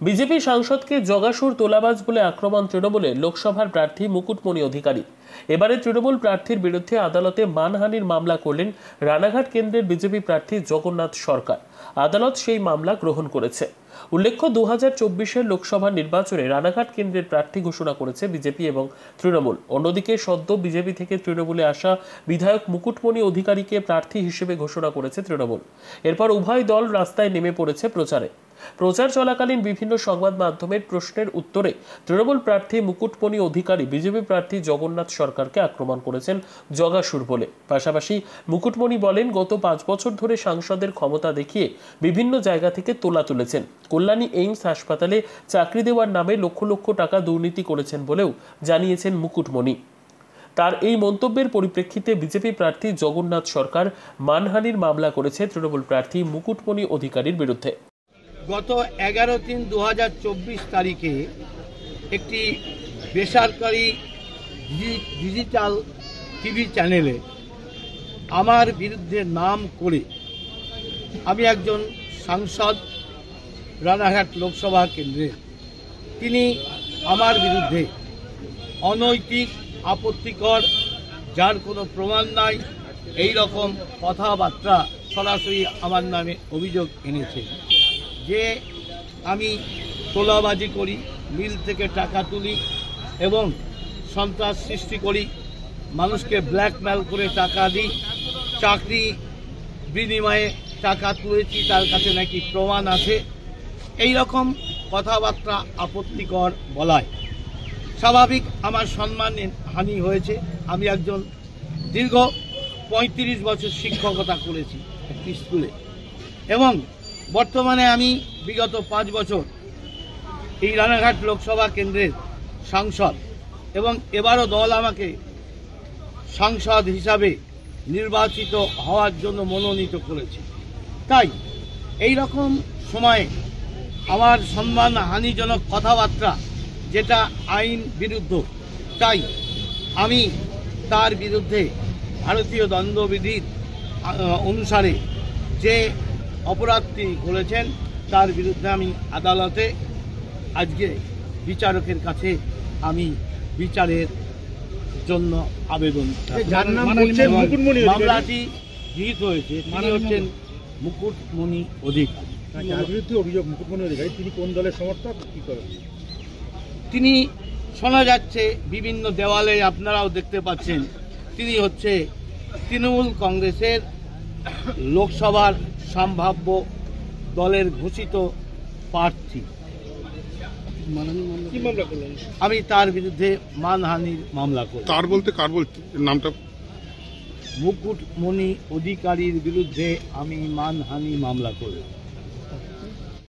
BJP সাংসদকে জগাসুর তোলাবাজ বলে আক্রমণ তৃণমূলের লোকসভার প্রার্থী মুকুটমণি অধিকারী। এবারে তৃণমূল প্রার্থীর বিরুদ্ধে আদালতে মানহানির মামলা করলেন রানাঘাট কেন্দ্রের বিজেপি প্রার্থী জগন্নাথ সরকার। আদালত সেই মামলা গ্রহণ করেছে। উল্লেখ্য, 2024-এর লোকসভা নির্বাচনে রানাঘাট কেন্দ্রের প্রার্থী ঘোষণা করেছে বিজেপি এবং তৃণমূল। অন্যদিকে সদ্য বিজেপি থেকে তৃণমূলে আসা বিধায়ক মুকুটমণি অধিকারীকে প্রার্থী হিসেবে ঘোষণা করেছে তৃণমূল। এরপর উভয় দল রাস্তায় নেমে পড়েছে প্রচারে। প্রচার চলাকালীন বিভিন্ন সংবাদ মাধ্যমের প্রশ্নের উত্তরে তৃণমূল প্রার্থী মুকুটমণি অধিকারী বিজেপি প্রার্থী জগন্নাথ সরকারকে আক্রমণ করেছেন জগাসুর বলে। পাশাপাশি মুকুটমণি বলেন, গত 5 বছর ধরে সাংসদের ক্ষমতা দেখিয়ে বিভিন্ন জায়গা থেকে তোলা তুলেছেন। কল্যাণী এইমস হাসপাতালে চাকরি দেওয়ার নামে লক্ষ লক্ষ টাকা দুর্নীতি করেছেন বলেও জানিয়েছেন মুকুটমণি। তার এই মন্তব্যের পরিপ্রেক্ষিতে বিজেপি প্রার্থী জগন্নাথ সরকার মানহানির মামলা করেছে তৃণমূল প্রার্থী মুকুটমণি অধিকারীর বিরুদ্ধে। গত 11/3/2024 তারিখে একটি বেসরকারি ডিজিটাল টিভি চ্যানেলে আমার বিরুদ্ধে নাম করে আমি একজন সাংসদ রানাঘাট লোকসভা কেন্দ্রের, তিনি আমার বিরুদ্ধে অনৈতিক, আপত্তিকর, যার কোনো প্রমাণ নাই, এই রকম কথাবার্তা সরাসরি আমার নামে অভিযোগ এনেছে যে আমি তোলাবাজি করি, মিল থেকে টাকা তুলি এবং সন্ত্রাস সৃষ্টি করি, মানুষকে ব্ল্যাকমেল করে টাকা দিই, চাকরি বিনিময়ে টাকা তুলেছি, তার কাছে নাকি প্রমাণ আছে। এই রকম কথাবার্তা আপত্তিকর বলায় স্বাভাবিক আমার সম্মান হানি হয়েছে। আমি একজন দীর্ঘ 35 বছর শিক্ষকতা করেছি একটি স্কুলে এবং বর্তমানে আমি বিগত 5 বছর এই রানাঘাট লোকসভা কেন্দ্রের সাংসদ এবং এবারও দল আমাকে সাংসদ হিসাবে নির্বাচিত হওয়ার জন্য মনোনীত করেছে। তাই এই রকম সময়ে আমার সম্মান হানিজনক কথাবার্তা, যেটা আইন বিরুদ্ধ, তাই আমি তার বিরুদ্ধে ভারতীয় দণ্ডবিধির অনুসারে যে অপরাধটি করেছেন তার বিরুদ্ধে আমি আদালতে আজকে বিচারকের কাছে আমি বিচারের জন্য আবেদন। মামলাটি গৃহীত হয়েছে, তিনি হচ্ছেন মুকুটমণি অধিকারী। অভিযোগ মুকুটমণি অধিকারী, তিনি কোন দলের সমর্থক, কি করেন? তিনি শোনা যাচ্ছে বিভিন্ন দেওয়ালে, আপনারাও দেখতে পাচ্ছেন, তিনি হচ্ছে তৃণমূল কংগ্রেসের লোকসভার সম্ভাব্য দলের ঘোষিত প্রার্থী। আমি তার বিরুদ্ধে মানহানির মামলা করি। তার বলতে কার বলতে নামটা? মুকুটমণি অধিকারীর বিরুদ্ধে আমি মানহানি মামলা করি।